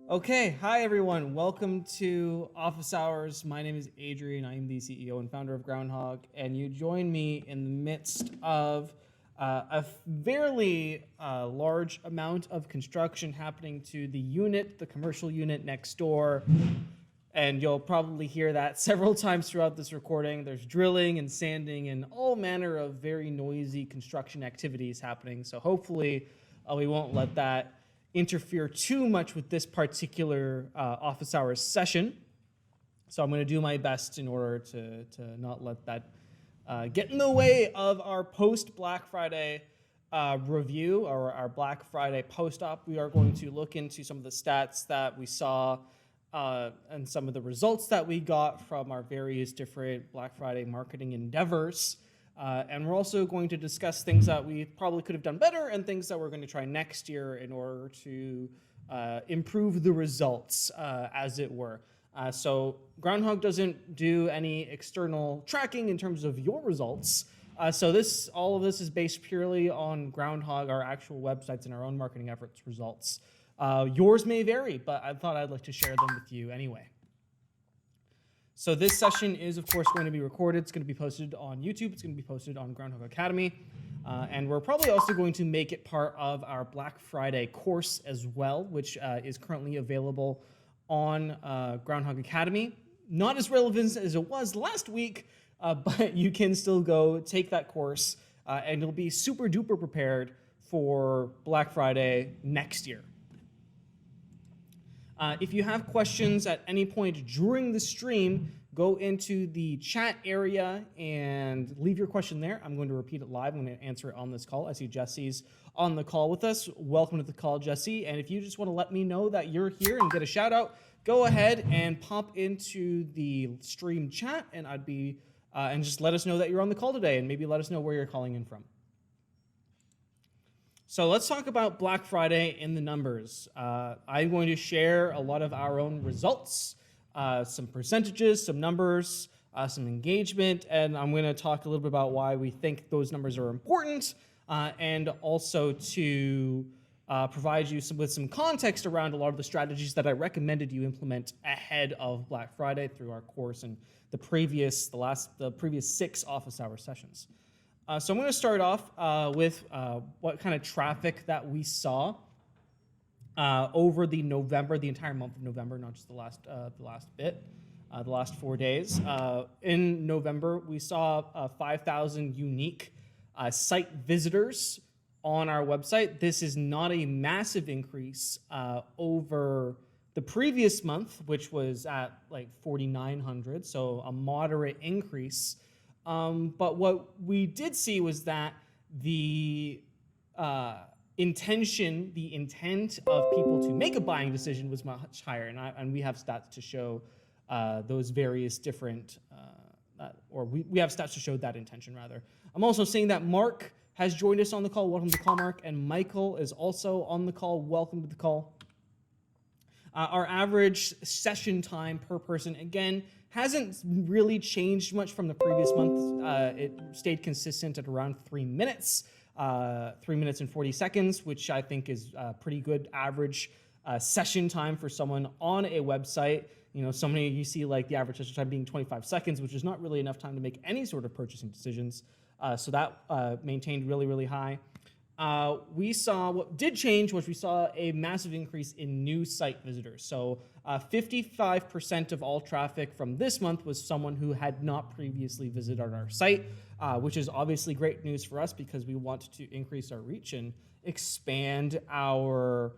Okay, hi everyone. Welcome to Office Hours. My name is Adrian. I am the CEO and founder of Groundhogg, and you join me in the midst of a fairly large amount of construction happening to the unit, the commercial unit next door. And you'll probably hear that several times throughout this recording. There's drilling and sanding and all manner of very noisy construction activities happening. So hopefully we won't let that interfere too much with this particular office hours session. So I'm going to do my best in order to not let that get in the way of our post-Black Friday review or our Black Friday post-op. We are going to look into some of the stats that we saw and some of the results that we got from our various different Black Friday marketing endeavors. And we're also going to discuss things that we probably could have done better and things that we're going to try next year in order to improve the results, as it were. So Groundhogg doesn't do any external tracking in terms of your results. So all of this is based purely on Groundhogg, our actual websites and our own marketing efforts results. Yours may vary, but I thought I'd like to share them with you anyway. So this session is, of course, going to be recorded. It's going to be posted on YouTube. It's going to be posted on Groundhogg Academy. And we're probably also going to make it part of our Black Friday course as well, which is currently available on Groundhogg Academy. Not as relevant as it was last week, but you can still go take that course, and you'll be super duper prepared for Black Friday next year. If you have questions at any point during the stream, go into the chat area and leave your question there. I'm going to repeat it live. I'm going to answer it on this call. I see Jesse's on the call with us. Welcome to the call, Jesse. And if you just want to let me know that you're here and get a shout out, go ahead and pop into the stream chat, and and just let us know that you're on the call today, and maybe let us know where you're calling in from. So let's talk about Black Friday in the numbers. I'm going to share a lot of our own results, some percentages, some numbers, some engagement, and I'm going to talk a little bit about why we think those numbers are important, and also to provide you with some context around a lot of the strategies that I recommended you implement ahead of Black Friday through our course and the previous 6 office hour sessions. So I'm going to start off with what kind of traffic that we saw over the entire month of November, not just the last bit, the last 4 days. In November, we saw 5,000 unique site visitors on our website. This is not a massive increase over the previous month, which was at like 4,900, so a moderate increase. But what we did see was that the intent of people to make a buying decision was much higher, and we have stats to show those various different, we have stats to show that intention rather. I'm also seeing that Mark has joined us on the call. Welcome to the call, Mark, and Michael is also on the call. Welcome to the call. Our average session time per person, again, hasn't really changed much from the previous month. It stayed consistent at around 3 minutes, 3 minutes and 40 seconds, which I think is a pretty good average session time for someone on a website. You know, you see like the average session time being 25 seconds, which is not really enough time to make any sort of purchasing decisions. So that maintained really, really high. We saw what did change was we saw a massive increase in new site visitors. So 55% of all traffic from this month was someone who had not previously visited our site, which is obviously great news for us because we want to increase our reach and expand our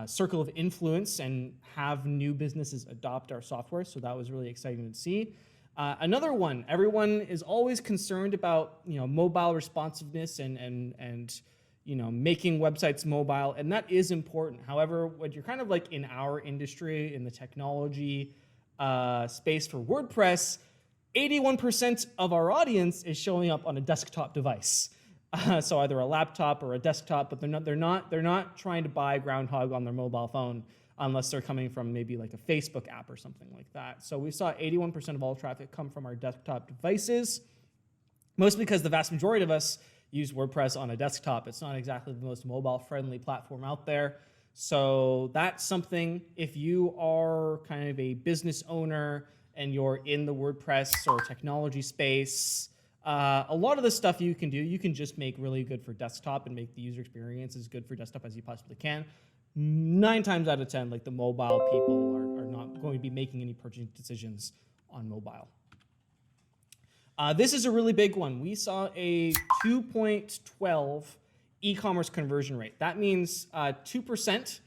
circle of influence and have new businesses adopt our software. So that was really exciting to see. Another one, everyone is always concerned about, mobile responsiveness and making websites mobile, and that is important. However, when you're kind of like in our industry, in the technology space for WordPress, 81% of our audience is showing up on a desktop device. So either a laptop or a desktop, but they're not trying to buy Groundhogg on their mobile phone, unless they're coming from maybe like a Facebook app or something like that. So we saw 81% of all traffic come from our desktop devices, mostly because the vast majority of us use WordPress on a desktop. It's not exactly the most mobile-friendly platform out there. So that's something, if you are kind of a business owner and you're in the WordPress or technology space, a lot of the stuff you can do, you can just make really good for desktop and make the user experience as good for desktop as you possibly can. 9 times out of 10, like the mobile people are not going to be making any purchasing decisions on mobile. This is a really big one. We saw a 2.12 e-commerce conversion rate. That means 2%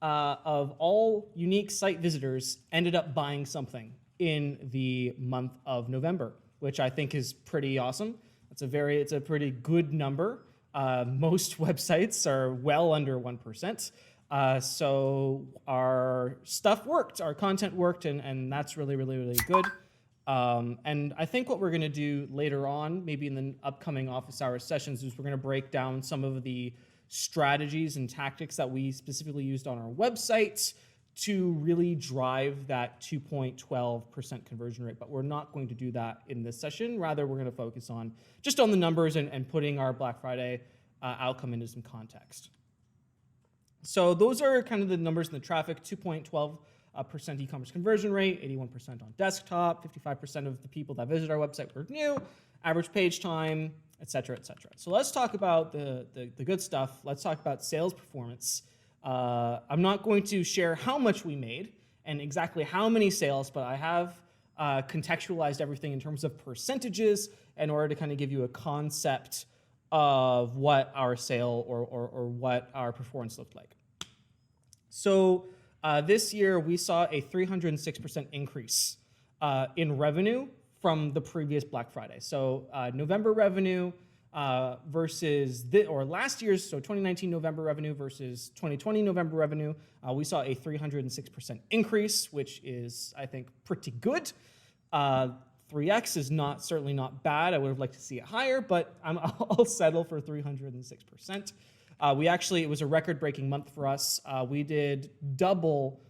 of all unique site visitors ended up buying something in the month of November, which I think is pretty awesome. It's a pretty good number. Most websites are well under 1%. So our stuff worked, our content worked, and that's really, really, really good. And I think what we're going to do later on, maybe in the upcoming office hours sessions, is we're going to break down some of the strategies and tactics that we specifically used on our website to really drive that 2.12% conversion rate. But we're not going to do that in this session. Rather, we're going to focus on just on the numbers and putting our Black Friday outcome into some context. So those are kind of the numbers in the traffic: 2.12% e-commerce conversion rate, 81% on desktop, 55% of the people that visit our website were new, average page time, et cetera, et cetera. So let's talk about the good stuff. Let's talk about sales performance. I'm not going to share how much we made and exactly how many sales, but I have contextualized everything in terms of percentages in order to kind of give you a concept of what our sale or what our performance looked like. So this year, we saw a 306% increase in revenue from the previous Black Friday. So November revenue versus last year's, so 2019 November revenue versus 2020 November revenue, we saw a 306% increase, which is, I think, pretty good. 3x is certainly not bad. I would have liked to see it higher, but I'll settle for 306%. It was a record-breaking month for us. We did double,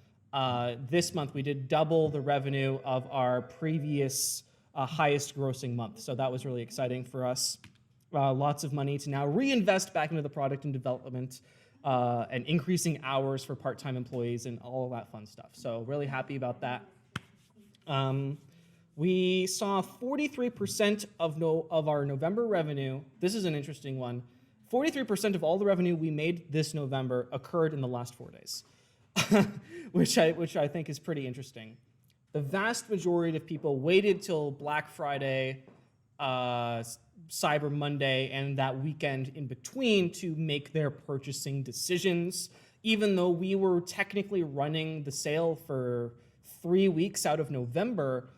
this month, we did double the revenue of our previous highest grossing month. So that was really exciting for us. Lots of money to now reinvest back into the product and development and increasing hours for part-time employees and all of that fun stuff. So really happy about that. We saw 43% of our November revenue. This is an interesting one. 43% of all the revenue we made this November occurred in the last 4 days, which I think is pretty interesting. The vast majority of people waited till Black Friday, Cyber Monday, and that weekend in between to make their purchasing decisions. Even though we were technically running the sale for 3 weeks out of November,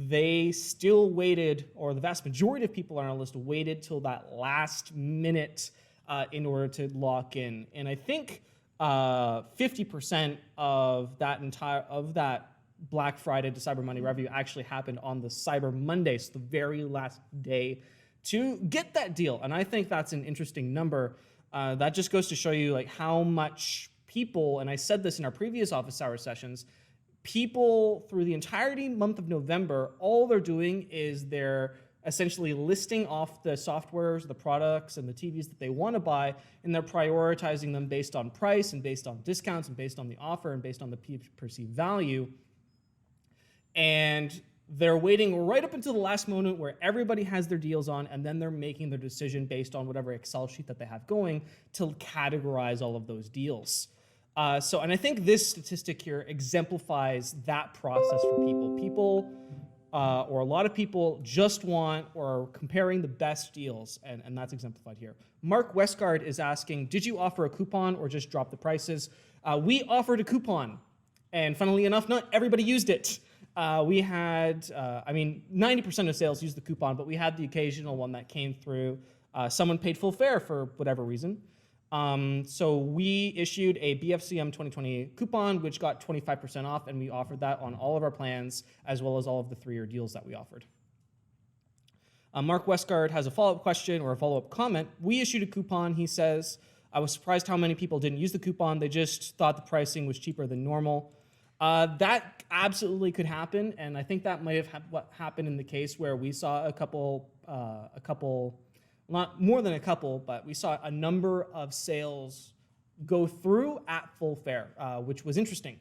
they still waited, or the vast majority of people on our list waited till that last minute in order to lock in. And I think 50% of that Black Friday to Cyber Monday revenue actually happened on the Cyber Monday, so the very last day to get that deal. And I think that's an interesting number. That just goes to show you like how much people, and I said this in our previous office hour sessions, people through the entirety month of November, all they're doing is they're essentially listing off the softwares, the products, and the TVs that they want to buy, and they're prioritizing them based on price and based on discounts and based on the offer and based on the perceived value. And they're waiting right up until the last moment where everybody has their deals on, and then they're making their decision based on whatever Excel sheet that they have going to categorize all of those deals. And I think this statistic here exemplifies that process for people. People, or a lot of people, just want or are comparing the best deals, and that's exemplified here. Mark Westgard is asking, did you offer a coupon or just drop the prices? We offered a coupon, and funnily enough, not everybody used it. We had, 90% of sales used the coupon, but we had the occasional one that came through. Someone paid full fare for whatever reason. So we issued a BFCM 2020 coupon, which got 25% off, and we offered that on all of our plans, as well as all of the 3-year deals that we offered. Mark Westgard has a follow-up question or a follow-up comment. We issued a coupon, he says. I was surprised how many people didn't use the coupon. They just thought the pricing was cheaper than normal. That absolutely could happen, and I think that might have what happened in the case where we saw a couple, not more than a couple, but we saw a number of sales go through at full fare, which was interesting.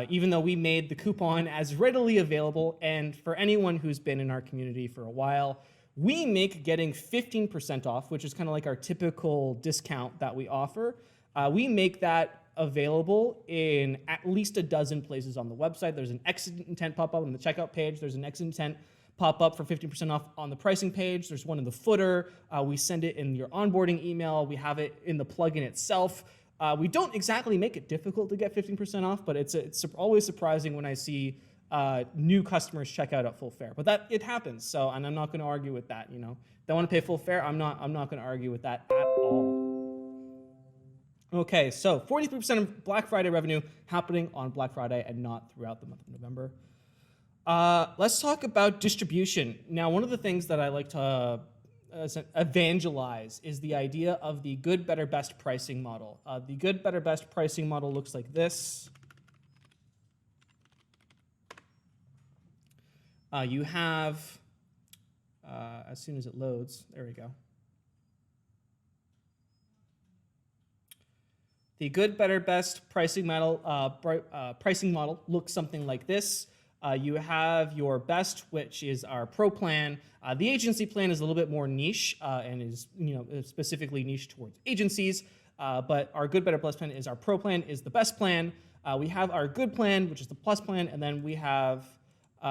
Even though we made the coupon as readily available, and for anyone who's been in our community for a while, we make getting 15% off, which is kind of like our typical discount that we offer. We make that available in at least a dozen places on the website. There's an exit intent pop-up on the checkout page. There's an exit intent pop-up for 15% off on the pricing page. There's one in the footer. We send it in your onboarding email. We have it in the plugin itself. We don't exactly make it difficult to get 15% off, but it's always surprising when I see new customers check out at full fare. But it happens. So, and I'm not going to argue with that. You know, they want to pay full fare. I'm not going to argue with that at all. Okay, so 43% of Black Friday revenue happening on Black Friday and not throughout the month of November. Let's talk about distribution. Now, one of the things that I like to evangelize is the idea of the good, better, best pricing model. The good, better, best pricing model looks like this. You have, as soon as it loads, there we go. The good, better, best pricing model looks something like this. You have your best, which is our pro plan. The agency plan is a little bit more niche and is specifically niche towards agencies. But our good, better, plus plan is our pro plan, is the best plan. We have our good plan, which is the plus plan, and then we have, we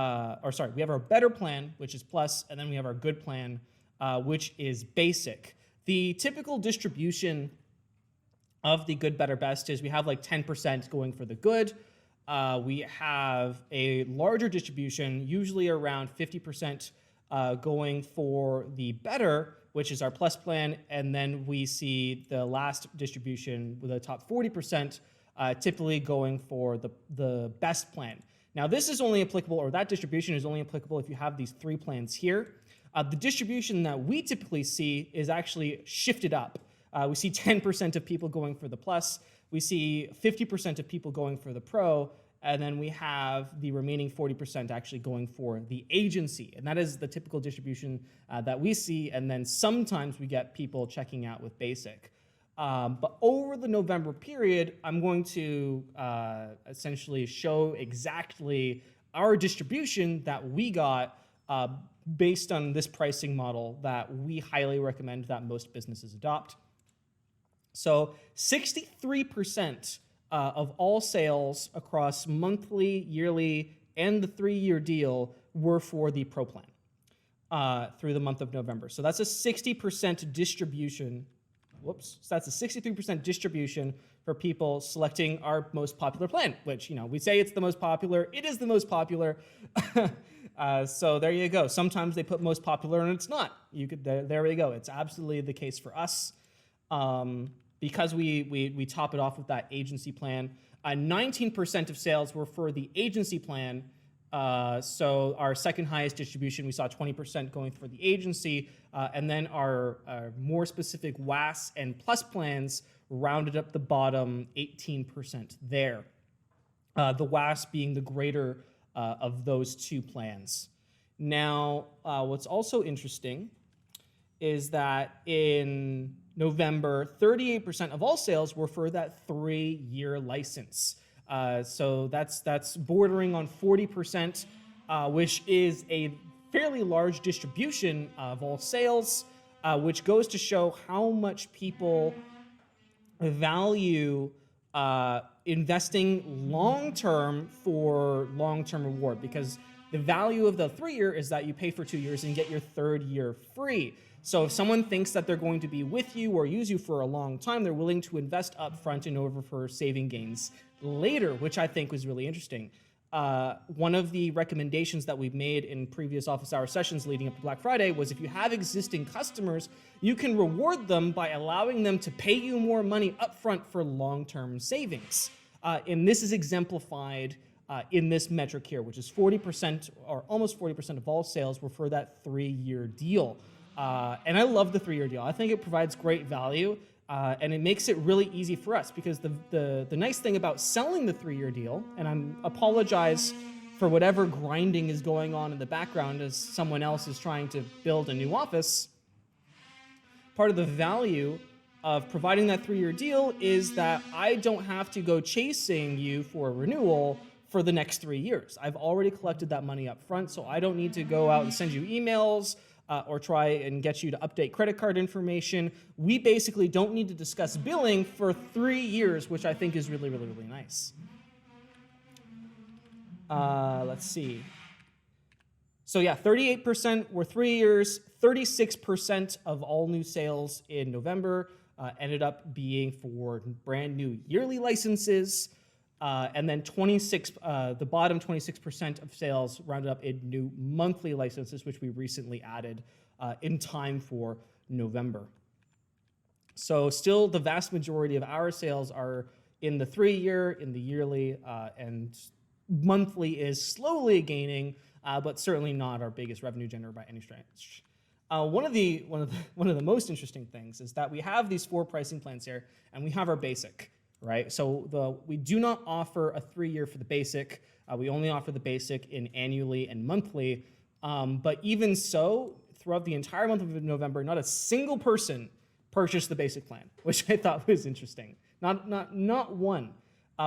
have our better plan, which is plus, and then we have our good plan, which is basic. The typical distribution of the good, better, best is we have like 10% going for the good. We have a larger distribution, usually around 50% going for the better, which is our plus plan, and then we see the last distribution with the top 40% typically going for the best plan. Now, this is only applicable, or that distribution is only applicable if you have these three plans here. The distribution that we typically see is actually shifted up. We see 10% of people going for the plus, we see 50% of people going for the pro, and then we have the remaining 40% actually going for the agency. And that is the typical distribution that we see, and then sometimes we get people checking out with basic. But over the November period, I'm going to essentially show exactly our distribution that we got based on this pricing model that we highly recommend that most businesses adopt. So 63% of all sales across monthly, yearly, and the 3-year deal were for the pro plan through the month of November. So that's a 60% distribution. Whoops. So that's a 63% distribution for people selecting our most popular plan, which, we say it's the most popular. It is the most popular. So there you go. Sometimes they put most popular and it's not. There we go. It's absolutely the case for us. Because we top it off with that agency plan. 19% of sales were for the agency plan. So our second highest distribution, we saw 20% going for the agency. And then our more specific WaaS and plus plans rounded up the bottom 18% there. The WaaS being the greater of those two plans. Now, what's also interesting is that in November, 38% of all sales were for that 3-year license. So that's bordering on 40%, which is a fairly large distribution of all sales, which goes to show how much people value investing long-term for long-term reward, because the value of the 3-year is that you pay for 2 years and get your 3rd year free. So if someone thinks that they're going to be with you or use you for a long time, they're willing to invest upfront in order for saving gains later, which I think was really interesting. One of the recommendations that we've made in previous office hour sessions leading up to Black Friday was if you have existing customers, you can reward them by allowing them to pay you more money upfront for long-term savings. And this is exemplified in this metric here, which is 40% or almost 40% of all sales were for that 3-year deal. And I love the 3-year deal. I think it provides great value, and it makes it really easy for us, because the nice thing about selling the 3-year deal, and I apologize for whatever grinding is going on in the background as someone else is trying to build a new office, part of the value of providing that 3-year deal is that I don't have to go chasing you for a renewal for the next 3 years. I've already collected that money up front, so I don't need to go out and send you emails or try and get you to update credit card information. We basically don't need to discuss billing for 3 years, which I think is really, really, really nice. Let's see. So yeah, 38% were 3 years, 36% of all new sales in November ended up being for brand new yearly licenses. And then the bottom 26% of sales rounded up in new monthly licenses, which we recently added in time for November. So still the vast majority of our sales are in the 3-year, in the yearly, and monthly is slowly gaining, but certainly not our biggest revenue generator by any stretch. One of the most interesting things is that we have these 4 pricing plans here, and we have our basic, right? So we do not offer a 3-year for the basic. We only offer the basic in annually and monthly. But even so, throughout the entire month of November, not a single person purchased the basic plan, which I thought was interesting. Not one.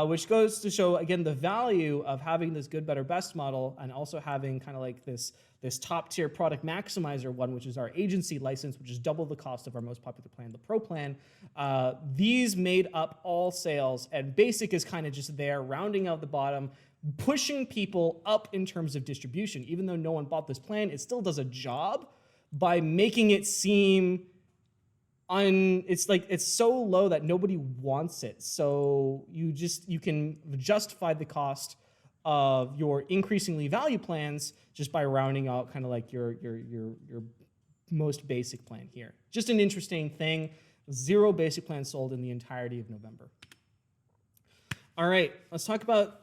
Which goes to show, again, the value of having this good, better, best model, and also having kind of like this top-tier product maximizer one, which is our agency license, which is double the cost of our most popular plan, the Pro plan. These made up all sales, and basic is kind of just there, rounding out the bottom, pushing people up in terms of distribution. Even though no one bought this plan, it still does a job by making it seem it's so low that nobody wants it. So you can justify the cost of your increasingly value plans just by rounding out kind of like your most basic plan here. Just an interesting thing. 0 basic plans sold in the entirety of November. All right, let's talk about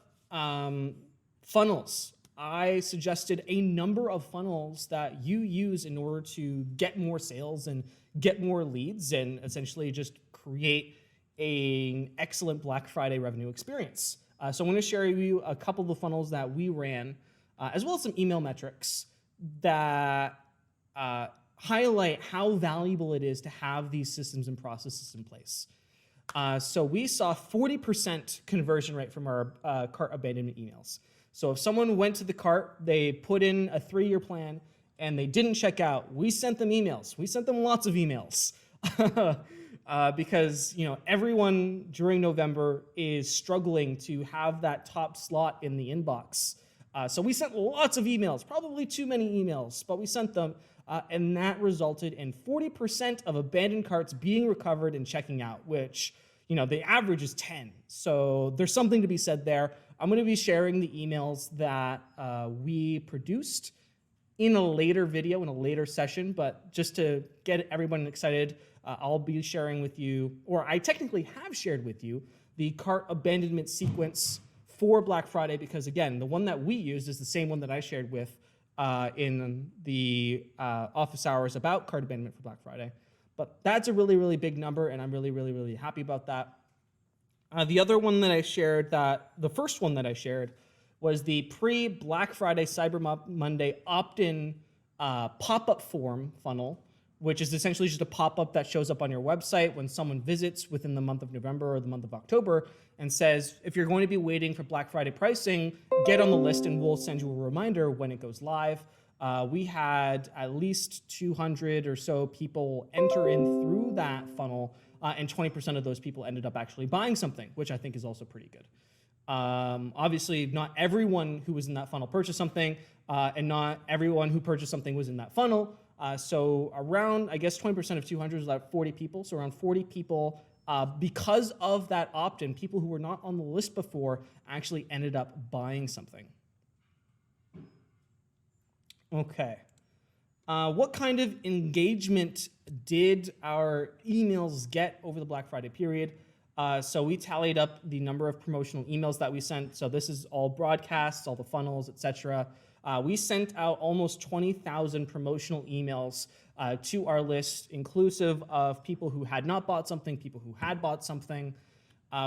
funnels. I suggested a number of funnels that you use in order to get more sales and get more leads and essentially just create an excellent Black Friday revenue experience. So I'm going to share with you a couple of the funnels that we ran, as well as some email metrics that highlight how valuable it is to have these systems and processes in place. So we saw 40% conversion rate from our cart abandonment emails. So if someone went to the cart, they put in a 3-year plan, and they didn't check out, we sent them emails. We sent them lots of emails because everyone during November is struggling to have that top slot in the inbox. So we sent lots of emails, probably too many emails, but we sent them, and that resulted in 40% of abandoned carts being recovered and checking out, which the average is 10. So there's something to be said there. I'm going to be sharing the emails that we produced in a later video, in a later session, but just to get everyone excited, I'll be sharing with you, or I technically have shared with you, the cart abandonment sequence for Black Friday, because again, the one that we used is the same one that I shared with in the office hours about cart abandonment for Black Friday. But that's a really, really big number, and I'm really, really, really happy about that. The other one that I shared, the first one that I shared, was the pre-Black Friday Cyber Monday opt-in pop-up form funnel, which is essentially just a pop-up that shows up on your website when someone visits within the month of November or the month of October and says, if you're going to be waiting for Black Friday pricing, get on the list and we'll send you a reminder when it goes live. We had at least 200 or so people enter in through that funnel, and 20% of those people ended up actually buying something, which I think is also pretty good. Obviously, not everyone who was in that funnel purchased something, and not everyone who purchased something was in that funnel. So around, I guess 20% of 200 is about 40 people. So around 40 people, because of that opt-in, people who were not on the list before actually ended up buying something. Okay. What kind of engagement did our emails get over the Black Friday period? So we tallied up the number of promotional emails that we sent. So this is all broadcasts, all the funnels, etc. We sent out almost 20,000 promotional emails to our list, inclusive of people who had not bought something, people who had bought something.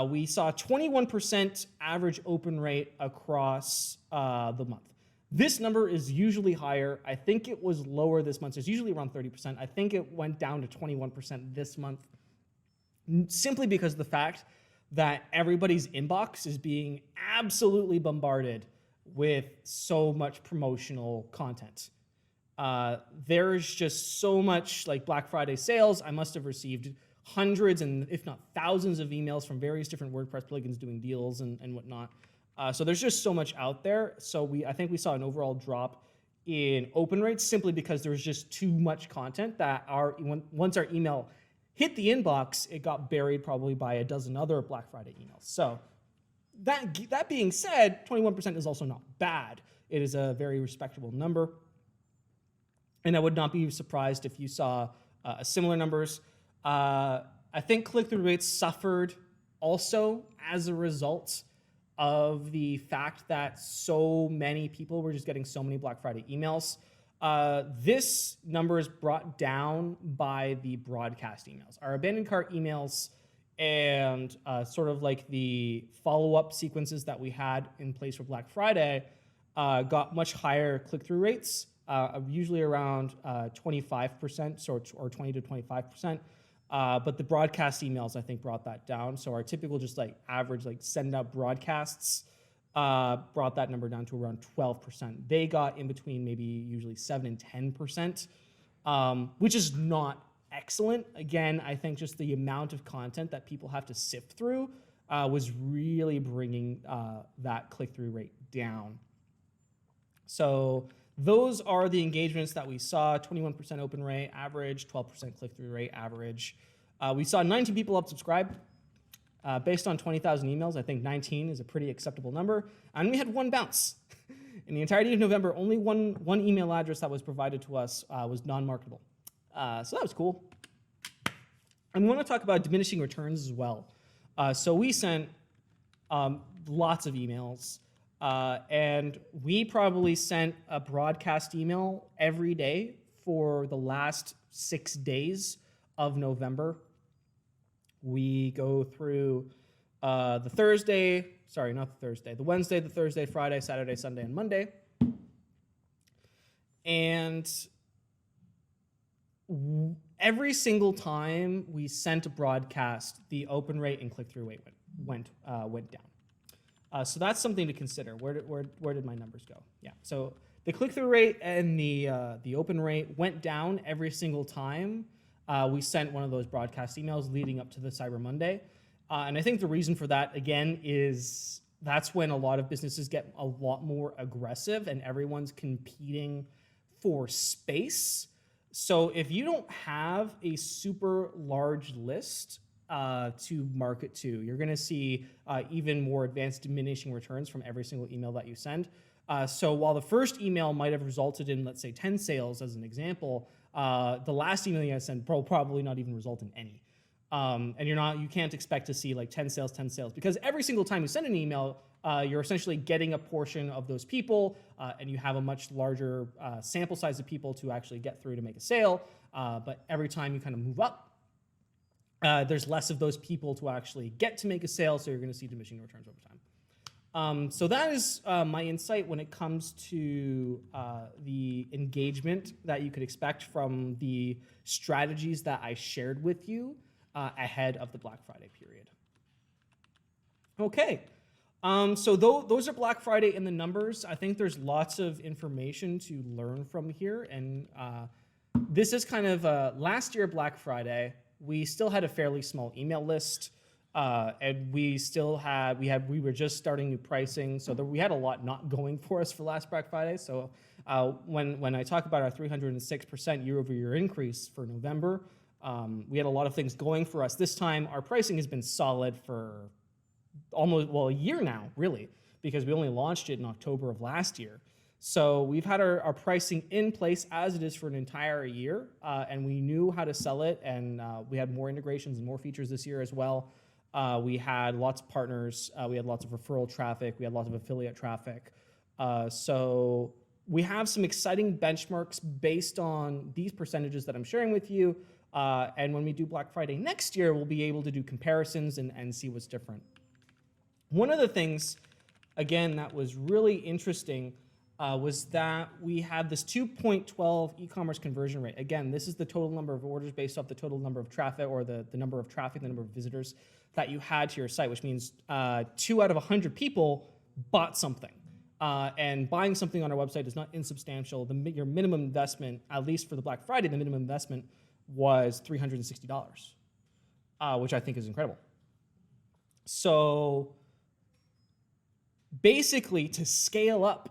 We saw 21% average open rate across the month. This number is usually higher. I think it was lower this month. So it's usually around 30%. I think it went down to 21% this month. simply because of the fact that everybody's inbox is being absolutely bombarded with so much promotional content. There's just so much like Black Friday sales. I must have received hundreds and if not thousands of emails from various different WordPress plugins doing deals and whatnot. So there's just so much out there. So I think we saw an overall drop in open rates simply because there was just too much content that once our email hit the inbox, it got buried probably by a dozen other Black Friday emails. So that being said, 21% is also not bad. It is a very respectable number. And I would not be surprised if you saw similar numbers. I think click-through rates suffered also as a result of the fact that so many people were just getting so many Black Friday emails. This number is brought down by the broadcast emails. Our abandoned cart emails and sort of like the follow-up sequences that we had in place for Black Friday got much higher click-through rates, usually around 25% or 20 to 25%. But the broadcast emails, I think, brought that down. So our typical just like average like send out broadcasts brought that number down to around 12%. They got in between maybe usually 7 and 10%, which is not excellent. Again, I think just the amount of content that people have to sift through was really bringing that click-through rate down. So those are the engagements that we saw: 21% open rate average, 12% click-through rate average. We saw 19 people unsubscribe. Based on 20,000 emails, I think 19 is a pretty acceptable number. And we had one bounce. In the entirety of November, only one email address that was provided to us was non-marketable. So that was cool. And we want to talk about diminishing returns as well. So we sent lots of emails. And we probably sent a broadcast email every day for the last 6 days of November. We go through the Wednesday, the Thursday, Friday, Saturday, Sunday, and Monday. And every single time we sent a broadcast, the open rate and click-through rate went down. So that's something to consider. Where did my numbers go? Yeah. So the click-through rate and the open rate went down every single time we sent one of those broadcast emails leading up to the Cyber Monday. And I think the reason for that, again, is that's when a lot of businesses get a lot more aggressive and everyone's competing for space. So if you don't have a super large list to market to, you're going to see even more advanced diminishing returns from every single email that you send. So while the first email might have resulted in, let's say, 10 sales as an example, the last email you send will probably not even result in any. And you can't expect to see like 10 sales, because every single time you send an email, you're essentially getting a portion of those people, and you have a much larger sample size of people to actually get through to make a sale. But every time you kind of move up, there's less of those people to actually get to make a sale, so you're going to see diminishing returns over time. So that is my insight when it comes to the engagement that you could expect from the strategies that I shared with you ahead of the Black Friday period. Okay, so those are Black Friday in the numbers. I think there's lots of information to learn from here, and this is kind of last year Black Friday. We still had a fairly small email list. And we were just starting new pricing, so we had a lot not going for us for last Black Friday. So when I talk about our 306% year-over-year increase for November, we had a lot of things going for us. This time, our pricing has been solid for almost, a year now, really, because we only launched it in October of last year. So we've had our pricing in place as it is for an entire year, and we knew how to sell it, and we had more integrations and more features this year as well. We had lots of partners, we had lots of referral traffic, we had lots of affiliate traffic. So we have some exciting benchmarks based on these percentages that I'm sharing with you. And when we do Black Friday next year, we'll be able to do comparisons and see what's different. One of the things, again, that was really interesting was that we had this 2.12 e-commerce conversion rate. Again, this is the total number of orders based off the total number of traffic, or the number of traffic, the number of visitors that you had to your site, which means 2 out of 100 people bought something. And buying something on our website is not insubstantial. Your minimum investment, at least for the Black Friday, the minimum investment was $360, which I think is incredible. So basically, to scale up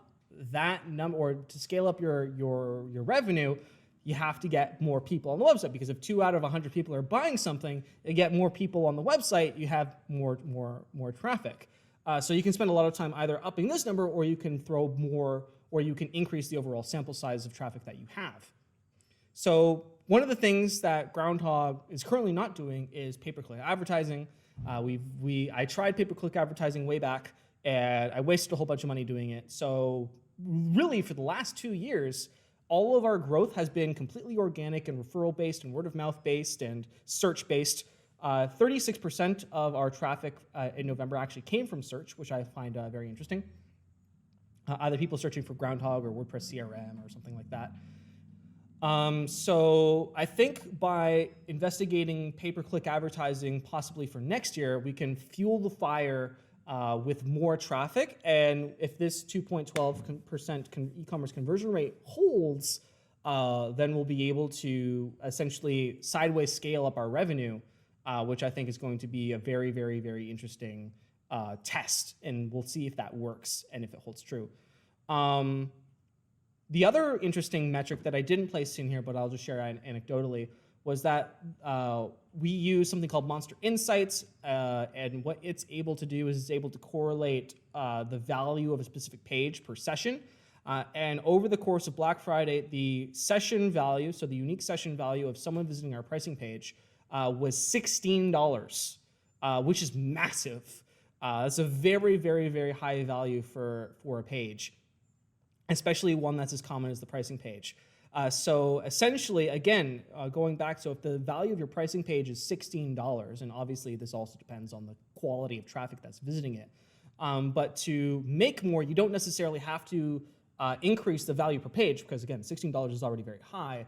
that number, or to scale up your revenue, you have to get more people on the website, because if 2 out of 100 people are buying something, you get more people on the website, you have more traffic. So you can spend a lot of time either upping this number, or you can throw more, or you can increase the overall sample size of traffic that you have. So one of the things that Groundhogg is currently not doing is pay-per-click advertising. I tried pay-per-click advertising way back, and I wasted a whole bunch of money doing it. So really, for the last 2 years, all of our growth has been completely organic and referral-based and word-of-mouth based and search-based. 36% of our traffic in November actually came from search, which I find very interesting. Either people searching for Groundhogg or WordPress CRM or something like that. So I think by investigating pay-per-click advertising possibly for next year, we can fuel the fire with more traffic. And if this 2.12% e-commerce conversion rate holds, then we'll be able to essentially sideways scale up our revenue, which I think is going to be a very, very, very interesting test. And we'll see if that works and if it holds true. The other interesting metric that I didn't place in here, but I'll just share anecdotally, was that we use something called Monster Insights, and what it's able to do is it's able to correlate the value of a specific page per session. And over the course of Black Friday, the session value, so the unique session value of someone visiting our pricing page was $16, which is massive. It's a very, very, very high value for a page, especially one that's as common as the pricing page. So essentially, again, going back, so if the value of your pricing page is $16, and obviously this also depends on the quality of traffic that's visiting it, but to make more, you don't necessarily have to increase the value per page, because again, $16 is already very high,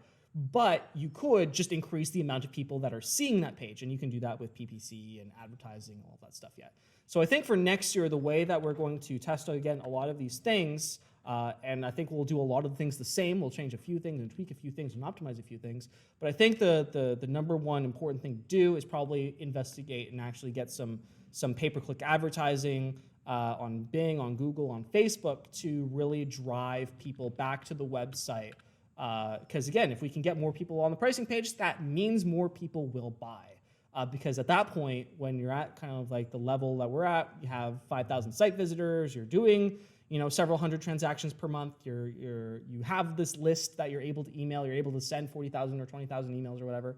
but you could just increase the amount of people that are seeing that page, and you can do that with PPC and advertising, all that stuff yet. So I think for next year, the way that we're going to test, again, a lot of these things, and I think we'll do a lot of the things the same. We'll change a few things and tweak a few things and optimize a few things. But I think the number one important thing to do is probably investigate and actually get some pay-per-click advertising on Bing, on Google, on Facebook, to really drive people back to the website. Because again, if we can get more people on the pricing page, that means more people will buy. Because at that point, when you're at kind of like the level that we're at, you have 5,000 site visitors, you're doing several hundred transactions per month, you have this list that you're able to email, you're able to send 40,000 or 20,000 emails or whatever.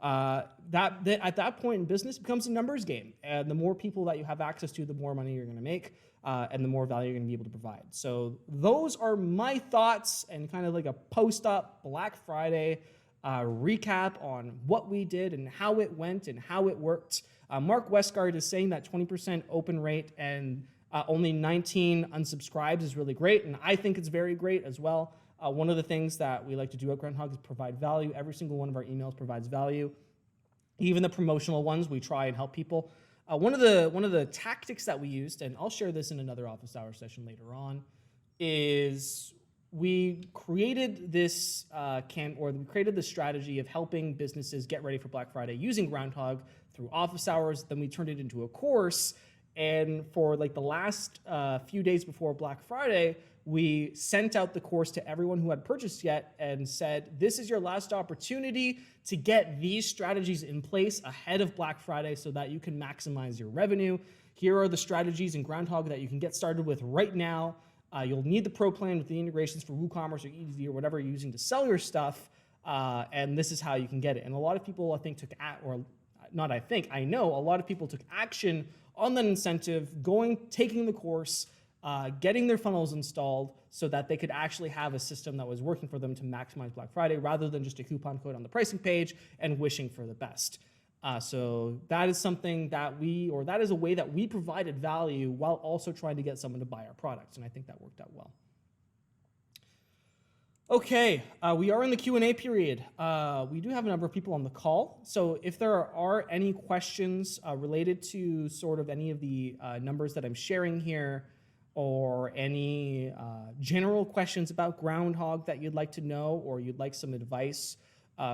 At that point in business, it becomes a numbers game. And the more people that you have access to, the more money you're going to make, and the more value you're going to be able to provide. So those are my thoughts, and kind of like a post-up Black Friday recap on what we did and how it went and how it worked. Mark Westgard is saying that 20% open rate and only 19 unsubscribes is really great, and I think it's very great as well. One of the things that we like to do at Groundhogg is provide value. Every single one of our emails provides value. Even the promotional ones, we try and help people. One of the tactics that we used, and I'll share this in another office hour session later on, is we created this strategy of helping businesses get ready for Black Friday using Groundhogg through office hours. Then we turned it into a course. And for like the last few days before Black Friday, we sent out the course to everyone who had purchased yet and said, this is your last opportunity to get these strategies in place ahead of Black Friday so that you can maximize your revenue. Here are the strategies in Groundhogg that you can get started with right now. You'll need the Pro Plan with the integrations for WooCommerce or Easy or whatever you're using to sell your stuff. And this is how you can get it. And a lot of people, I think, I know a lot of people took action on that incentive, taking the course, getting their funnels installed so that they could actually have a system that was working for them to maximize Black Friday, rather than just a coupon code on the pricing page and wishing for the best. So that is something that that is a way that we provided value while also trying to get someone to buy our products, and I think that worked out well. Okay, we are in the Q&A period. We do have a number of people on the call, so if there are any questions related to sort of any of the numbers that I'm sharing here, or any general questions about Groundhog that you'd like to know, or you'd like some advice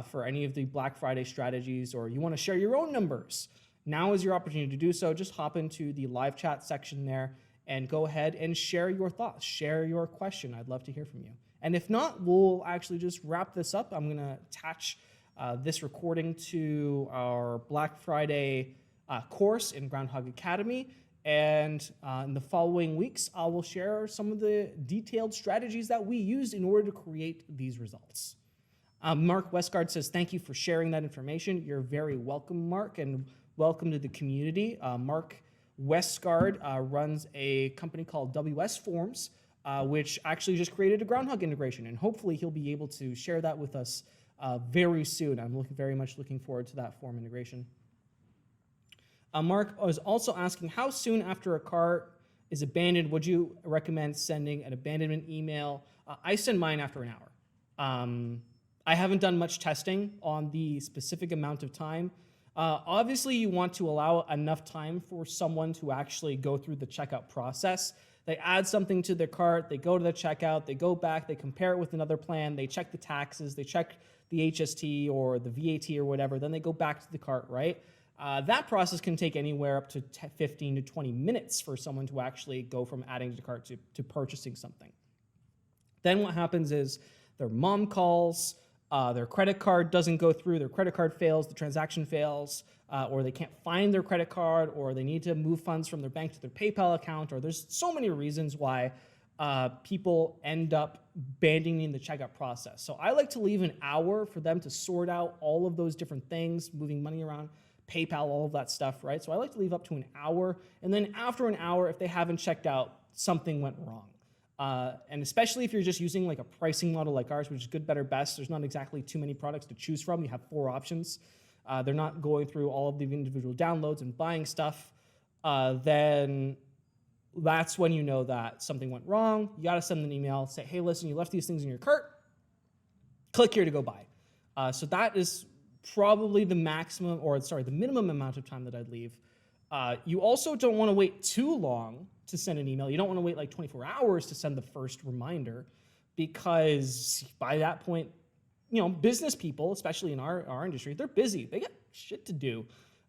for any of the Black Friday strategies, or you want to share your own numbers, now is your opportunity to do so. Just hop into the live chat section there and go ahead and share your thoughts, share your question. I'd love to hear from you. And if not, we'll actually just wrap this up. I'm gonna attach this recording to our Black Friday course in Groundhog Academy. And in the following weeks, I will share some of the detailed strategies that we used in order to create these results. Mark Westgard says, thank you for sharing that information. You're very welcome, Mark, and welcome to the community. Mark Westgard runs a company called WS Forms, which actually just created a Groundhog integration, and hopefully he'll be able to share that with us very soon. I'm very much looking forward to that form integration. Mark was also asking, how soon after a cart is abandoned would you recommend sending an abandonment email? I send mine after an hour. I haven't done much testing on the specific amount of time. Obviously, you want to allow enough time for someone to actually go through the checkout process. They add something to their cart, they go to the checkout, they go back, they compare it with another plan, they check the taxes, they check the HST or the VAT or whatever, then they go back to the cart, right? That process can take anywhere up to 15 to 20 minutes for someone to actually go from adding to the cart to purchasing something. Then what happens is their mom calls, their credit card doesn't go through, their credit card fails, the transaction fails, or they can't find their credit card, or they need to move funds from their bank to their PayPal account, or there's so many reasons why people end up abandoning the checkout process. So I like to leave an hour for them to sort out all of those different things, moving money around, PayPal, all of that stuff, right? So I like to leave up to an hour, and then after an hour, if they haven't checked out, something went wrong. And especially if you're just using like a pricing model like ours, which is good, better, best, there's not exactly too many products to choose from. You have 4 options. They're not going through all of the individual downloads and buying stuff. Then that's when you know that something went wrong. You got to send an email, say, hey, listen, you left these things in your cart. Click here to go buy. So that is probably the minimum amount of time that I'd leave. You also don't want to wait too long to send an email. You don't want to wait like 24 hours to send the first reminder, because by that point, business people, especially in our industry, they're busy. They got shit to do.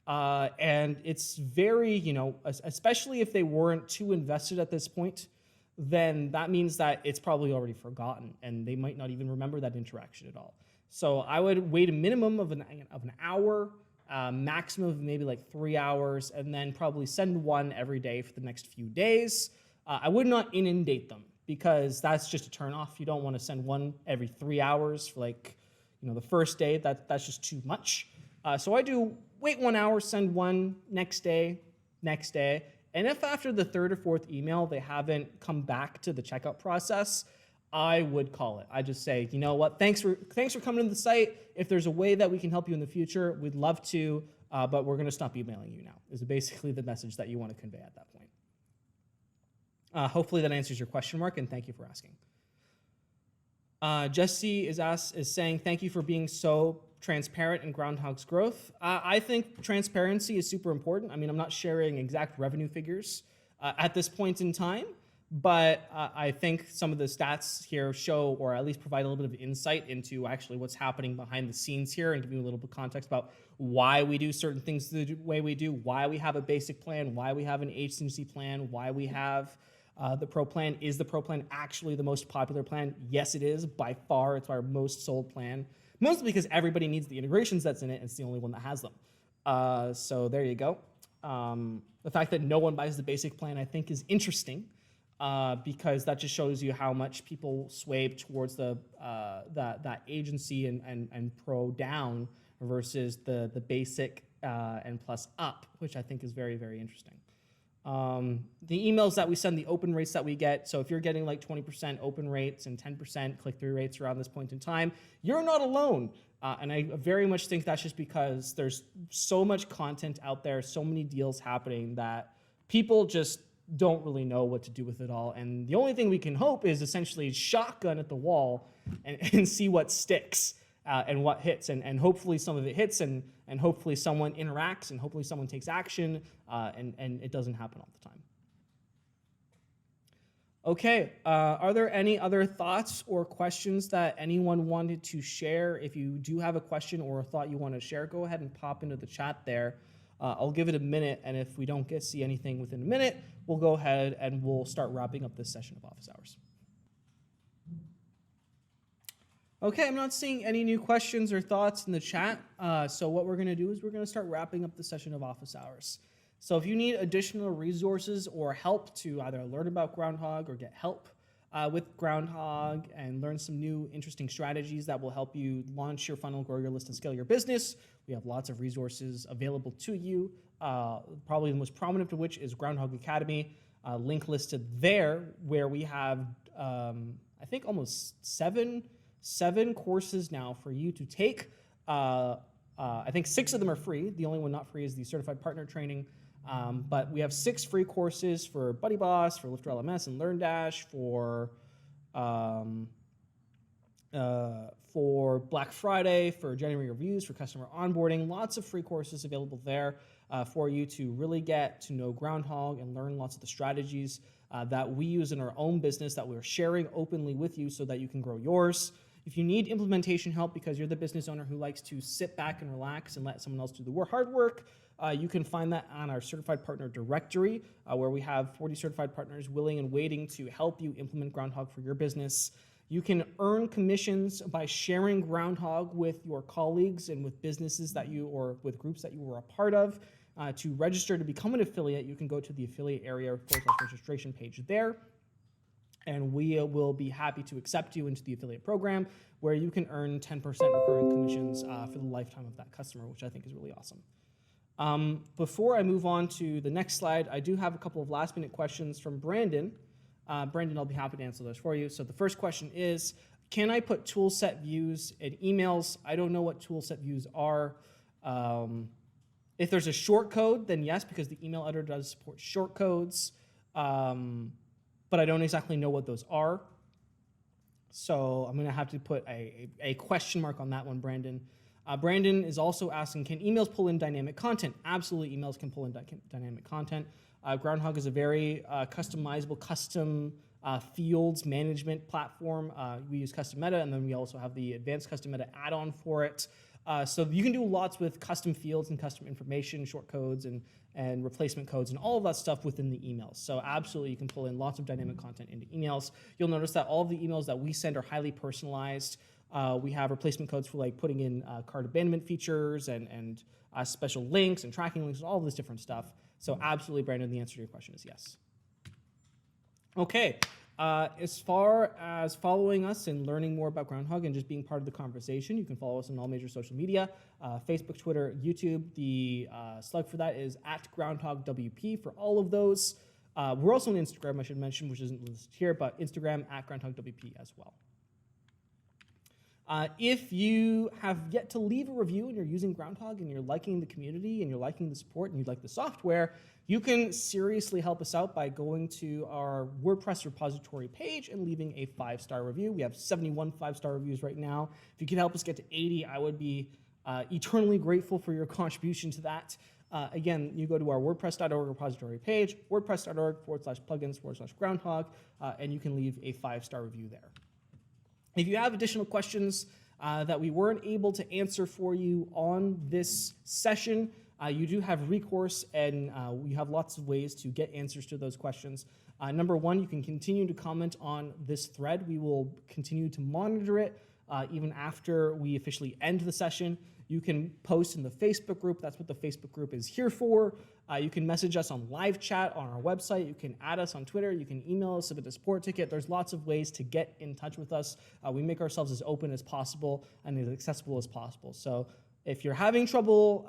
And it's very, especially if they weren't too invested at this point, then that means that it's probably already forgotten and they might not even remember that interaction at all. So I would wait a minimum of an hour, maximum of maybe like 3 hours, and then probably send one every day for the next few days. I would not inundate them, because that's just a turn off. You don't want to send one every 3 hours for the first day. That's just too much. So I do wait 1 hour, send one next day. And if after the 3rd or 4th email, they haven't come back to the checkout process, I would call it. I just say, you know what, thanks for coming to the site. If there's a way that we can help you in the future, we'd love to, but we're going to stop emailing you now, is basically the message that you want to convey at that point. Hopefully that answers your question, Mark, and thank you for asking. Jesse is saying, thank you for being so transparent in Groundhog's growth. I think transparency is super important. I mean, I'm not sharing exact revenue figures at this point in time, but I think some of the stats here show, or at least provide a little bit of insight into actually what's happening behind the scenes here, and give you a little bit of context about why we do certain things the way we do, why we have a basic plan, why we have an agency plan, why we have the Pro plan. Is the Pro plan actually the most popular plan? Yes, it is. By far, it's our most sold plan. Mostly because everybody needs the integrations that's in it, and it's the only one that has them. So there you go. The fact that no one buys the basic plan, I think, is interesting, because that just shows you how much people sway towards that agency and Pro down versus the basic and plus up, which I think is very, very interesting. The emails that we send, the open rates that we get. So if you're getting like 20% open rates and 10% click-through rates around this point in time, you're not alone. And I very much think that's just because there's so much content out there, so many deals happening, that people just don't really know what to do with it all. And the only thing we can hope is essentially shotgun at the wall and see what sticks and what hits. And hopefully some of it hits, and hopefully someone interacts, and hopefully someone takes action, and it doesn't happen all the time. Okay, are there any other thoughts or questions that anyone wanted to share? If you do have a question or a thought you want to share, go ahead and pop into the chat there. I'll give it a minute, and if we don't see anything within a minute, we'll go ahead and we'll start wrapping up this session of office hours. Okay, I'm not seeing any new questions or thoughts in the chat, so what we're going to do is we're going to start wrapping up the session of office hours. So if you need additional resources or help to either learn about Groundhogg or get help with Groundhogg and learn some new interesting strategies that will help you launch your funnel, grow your list, and scale your business, we have lots of resources available to you. Probably the most prominent of which is Groundhogg Academy, link listed there, where we have, I think, almost seven courses now for you to take. I think 6 of them are free. The only one not free is the Certified Partner Training. But we have 6 free courses for BuddyBoss, for Lifter LMS and LearnDash, for Black Friday, for January reviews, for customer onboarding. Lots of free courses available there for you to really get to know Groundhogg and learn lots of the strategies that we use in our own business that we're sharing openly with you so that you can grow yours. If you need implementation help because you're the business owner who likes to sit back and relax and let someone else do the hard work, you can find that on our Certified Partner Directory, where we have 40 certified partners willing and waiting to help you implement Groundhogg for your business. You can earn commissions by sharing Groundhogg with your colleagues and with businesses that you, or with groups that you were a part of. To register to become an affiliate, you can go to the affiliate area /registration page there. And we will be happy to accept you into the affiliate program, where you can earn 10% recurring commissions for the lifetime of that customer, which I think is really awesome. Before I move on to the next slide, I do have a couple of last-minute questions from Brandon. Brandon, I'll be happy to answer those for you. So the first question is, can I put toolset views in emails? I don't know what toolset views are. If there's a short code, then yes, because the email editor does support short codes. But I don't exactly know what those are. So I'm gonna have to put a question mark on that one, Brandon. Brandon is also asking, can emails pull in dynamic content? Absolutely, emails can pull in dynamic content. Groundhogg is a very customizable, custom fields management platform. We use custom meta, and then we also have the advanced custom meta add-on for it. So you can do lots with custom fields and custom information, short codes and replacement codes and all of that stuff within the emails. So absolutely, you can pull in lots of dynamic content into emails. You'll notice that all of the emails that we send are highly personalized. We have replacement codes for like putting in cart abandonment features and special links and tracking links and all of this different stuff. So absolutely, Brandon, the answer to your question is yes. Okay. As far as following us and learning more about Groundhogg and just being part of the conversation, you can follow us on all major social media, Facebook, Twitter, YouTube. The slug for that is @GroundhoggWP for all of those. We're also on Instagram, I should mention, which isn't listed here, but Instagram @GroundhoggWP as well. If you have yet to leave a review and you're using Groundhogg and you're liking the community and you're liking the support and you like the software, you can seriously help us out by going to our WordPress repository page and leaving a 5-star review. We have 71 5-star reviews right now. If you could help us get to 80, I would be eternally grateful for your contribution to that. Again, you go to our WordPress.org repository page, wordpress.org/plugins/Groundhogg, and you can leave a 5-star review there. If you have additional questions that we weren't able to answer for you on this session, you do have recourse, and we have lots of ways to get answers to those questions. Number one, you can continue to comment on this thread. We will continue to monitor it even after we officially end the session. You can post in the Facebook group. That's what the Facebook group is here for. You can message us on live chat on our website. You can add us on Twitter. You can email us, submit a support ticket. There's lots of ways to get in touch with us. We make ourselves as open as possible and as accessible as possible. So if you're having trouble,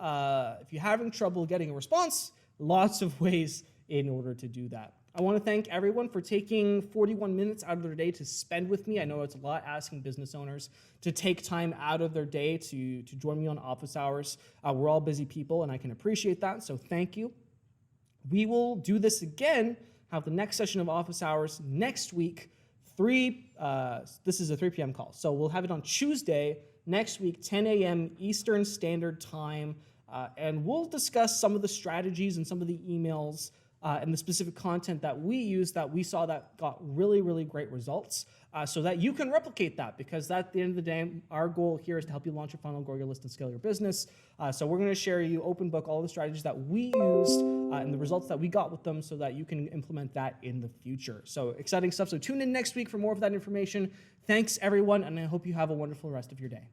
getting a response, lots of ways in order to do that. I want to thank everyone for taking 41 minutes out of their day to spend with me. I know it's a lot asking business owners to take time out of their day to join me on office hours. We're all busy people, and I can appreciate that, so thank you. We will do this again have the next session of office hours next week. This is a 3 p.m. call. So we'll have it on Tuesday next week, 10 a.m. Eastern Standard Time. And we'll discuss some of the strategies and some of the emails and the specific content that we use that we saw that got really, really great results so that you can replicate that, because at the end of the day, our goal here is to help you launch your funnel, grow your list, and scale your business. So we're going to share you open book all the strategies that we used and the results that we got with them so that you can implement that in the future. So exciting stuff. So tune in next week for more of that information. Thanks, everyone, and I hope you have a wonderful rest of your day.